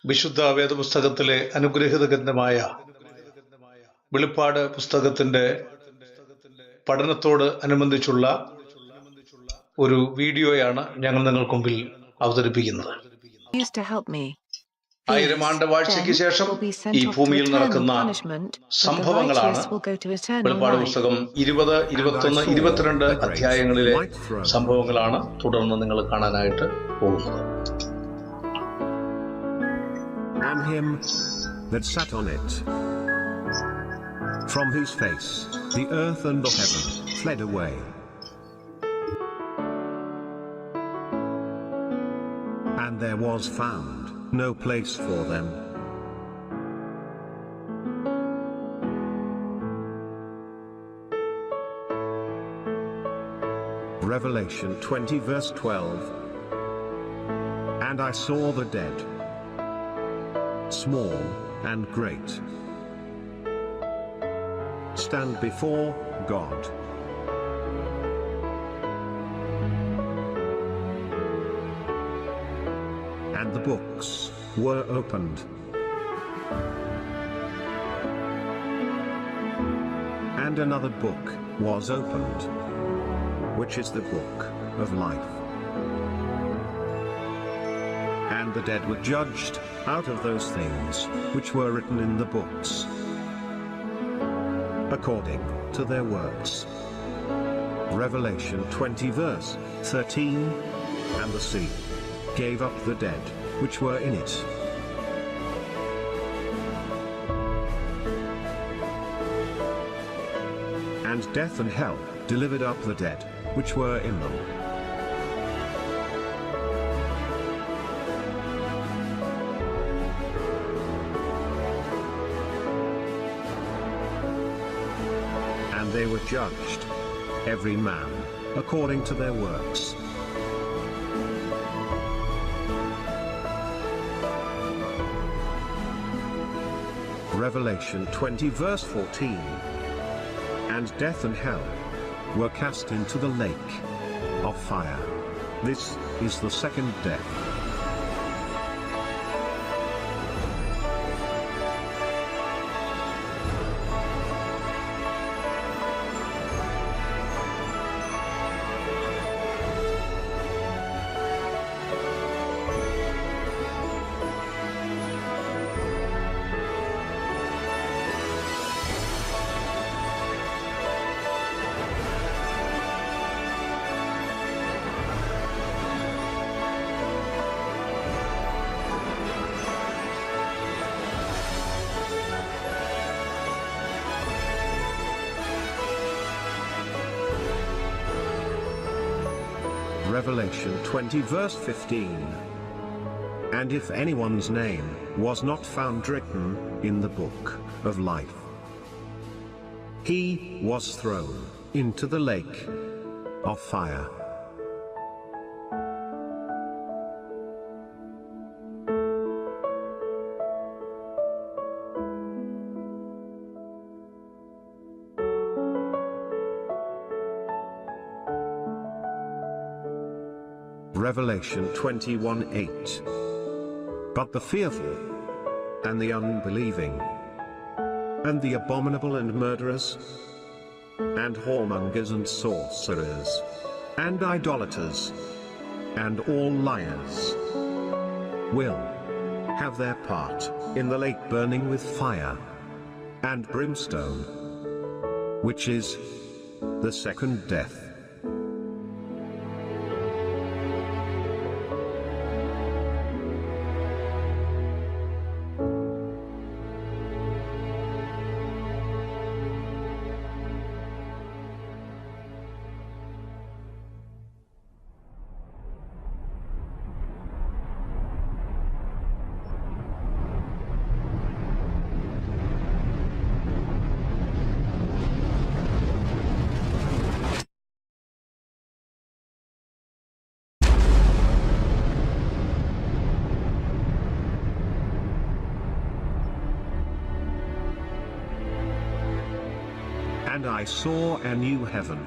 വിശുദ്ധ വേദപുസ്തകത്തിലെ അനുഗ്രഹീത ഗ്രന്ഥമായ വെളിപ്പാട് പുസ്തകത്തിന്റെ പഠനത്തോട് അനുബന്ധിച്ചുള്ള ഒരു വീഡിയോയാണ് ഞങ്ങൾ നിങ്ങൾക്ക് മുമ്പിൽ അവതരിപ്പിക്കുന്നത്. 1000 ആണ്ട് വാഴ്ചയ്ക്ക് ശേഷം ഈ ഭൂമിയിൽ നടക്കുന്ന സംഭവങ്ങളാണ് വെളിപ്പാട് പുസ്തകം 20, 21, 22 അധ്യായങ്ങളിലെ സംഭവങ്ങളാണ് തുടർന്ന് നിങ്ങൾ കാണാനായിട്ട് പോകുന്നത്. And him that sat on it, from whose face the earth and the heaven fled away, and there was found no place for them. Revelation 20 verse 12. And I saw the dead, small and great, stand before God. And the books were opened. And another book was opened, which is the book of life. And the dead were judged out of those things which were written in the books, according to their works. Revelation 20 verse 13. And the sea gave up the dead which were in it, and death and hell delivered up the dead which were in them. And they were judged, every man according to their works. Revelation 20 verse 14. And death and hell were cast into the lake of fire. This is the second death. Revelation 20 verse 15. And if anyone's name was not found written in the book of life, he was thrown into the lake of fire. Revelation 21:8. But the fearful, and the unbelieving, and the abominable and murderers, and whoremongers and sorcerers, and idolaters, and all liars, will have their part in the lake burning with fire and brimstone, which is the second death. And I saw a new heaven,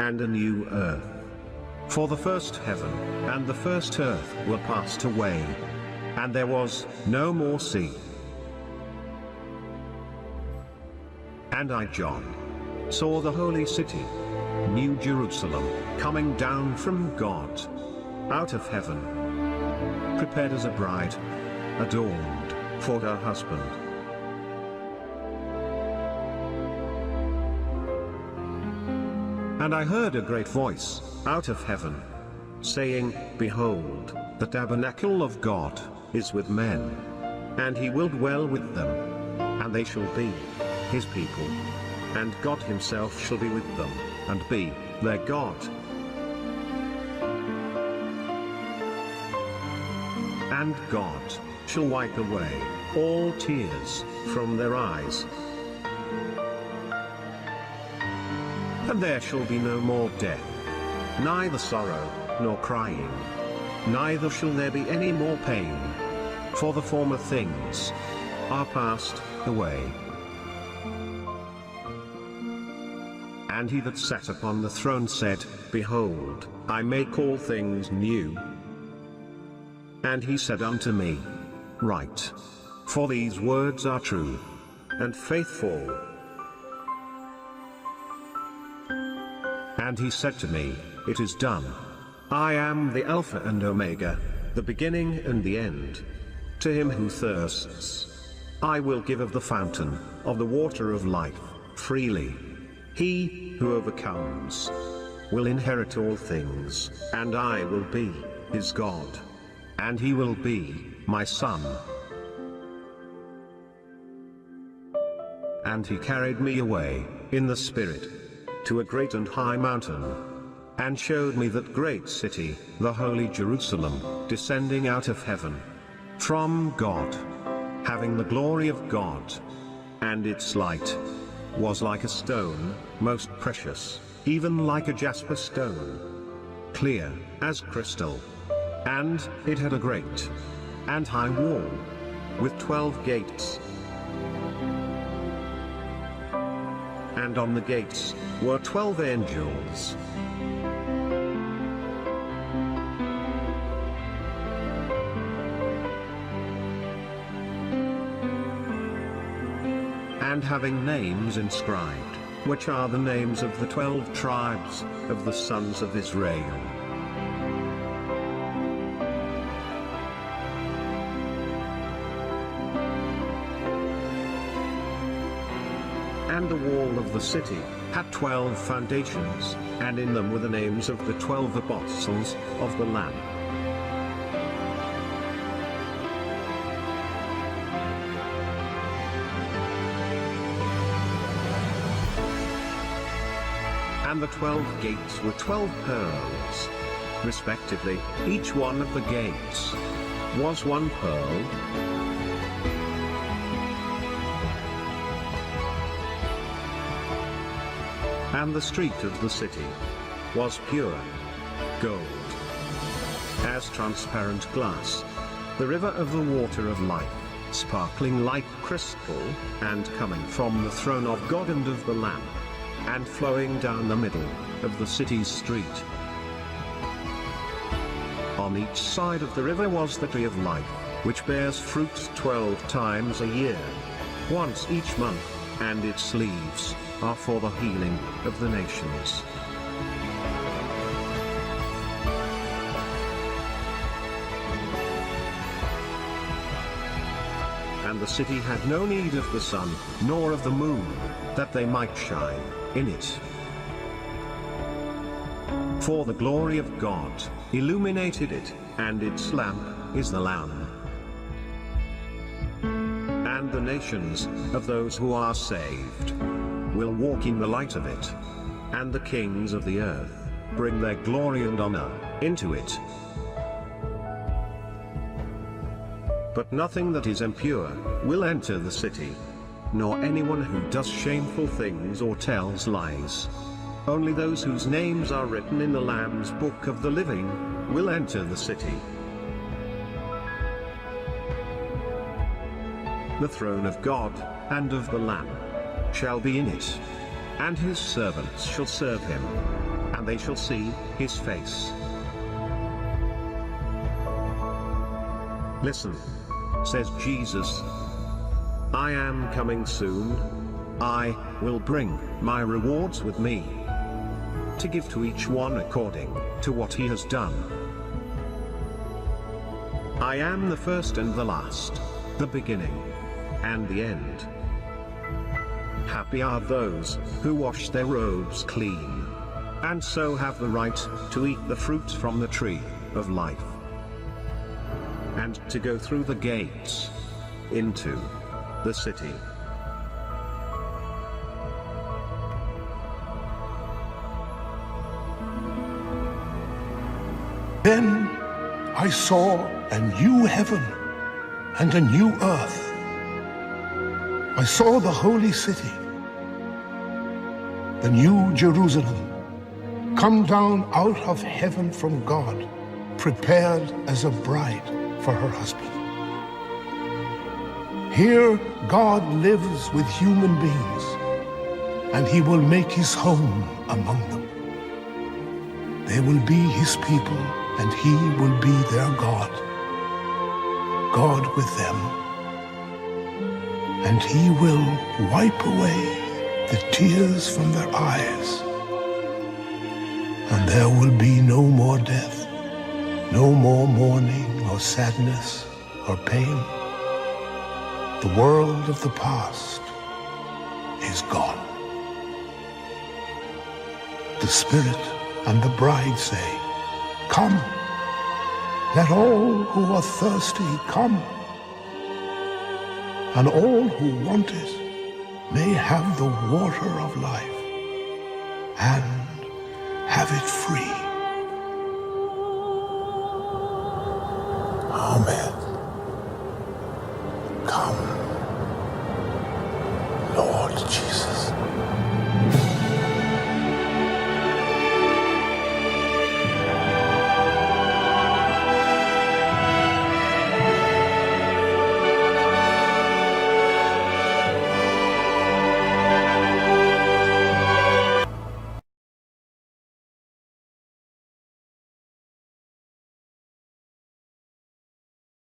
and a new earth. For the first heaven, and the first earth were passed away, and there was no more sea. And I, John, saw the holy city, New Jerusalem, coming down from God, out of heaven, prepared as a bride, adorned for her husband. And I heard a great voice out of heaven, saying, Behold, the tabernacle of God is with men, and he will dwell with them, and they shall be his people, and God himself shall be with them, and be their God. And God shall wipe away all tears from their eyes. And there shall be no more death, neither sorrow, nor crying, neither shall there be any more pain, for the former things are passed away. And he that sat upon the throne said, Behold, I make all things new. And he said unto me, Write, for these words are true and faithful. And he said to me, It is done. I am the Alpha and Omega, the beginning and the end. To him who thirsts, I will give of the fountain of the water of life, freely. He who overcomes will inherit all things, and I will be his God, and he will be my son. And he carried me away in the Spirit to a great and high mountain, and showed me that great city, the holy Jerusalem, descending out of heaven from God, having the glory of God. And its light was like a stone, most precious, even like a jasper stone, clear as crystal. And it had a great and high wall, with 12 gates. And on the gates were 12 angels. And having names inscribed, which are the names of the 12 tribes of the sons of Israel. And the wall of the city had 12 foundations, and in them were the names of the 12 apostles of the Lamb. And the 12 gates were 12 pearls, respectively. Each one of the gates was one pearl. And the street of the city was pure gold, as transparent glass, the river of the water of life, sparkling like crystal, and coming from the throne of God and of the Lamb, and flowing down the middle of the city's street. On each side of the river was the tree of life, which bears fruit 12 times a year, once each month, and its leaves are for the healing of the nations. And the city had no need of the sun, nor of the moon, that they might shine in it. For the glory of God illuminated it, and its lamp is the Lamb. And the nations of those who are saved will walk in the light of it, and the kings of the earth bring their glory and honor into it. But nothing that is impure will enter the city, nor anyone who does shameful things or tells lies. Only those whose names are written in the Lamb's book of the living will enter the city. The throne of God and of the Lamb shall be in it, and his servants shall serve him, and they shall see his face. And they shall see his face, and he shall be their God, and he shall be their God. And the city shall be called the Holy City of God, and the Lamb shall be in it. And his servants shall serve him, and they shall see his face. And they shall see his face, and he shall be their God, and he shall be their God. And the city shall be called the Holy City of God, and the Lamb shall be in it. And his servants shall serve him, and they shall see his face. Listen, says Jesus. I am coming soon. I will bring my rewards with me, to give to each one according to what he has done. I am the first and the last, the beginning and the end. Happy are those who wash their robes clean, and so have the right to eat the fruit from the tree of life, and to go through the gates into the city. Then I saw a new heaven and a new earth. I saw the holy city, the new Jerusalem, come down out of heaven from God, prepared as a bride for her husband. Here God lives with human beings, and he will make his home among them. They will be his people, and he will be their God. God with them. And he will wipe away the tears from their eyes. And there will be no more death, no more mourning or sadness or pain. The world of the past is gone. The Spirit and the bride say, "Come, let all who are thirsty come, and all who want it may have the water of life, and have it free."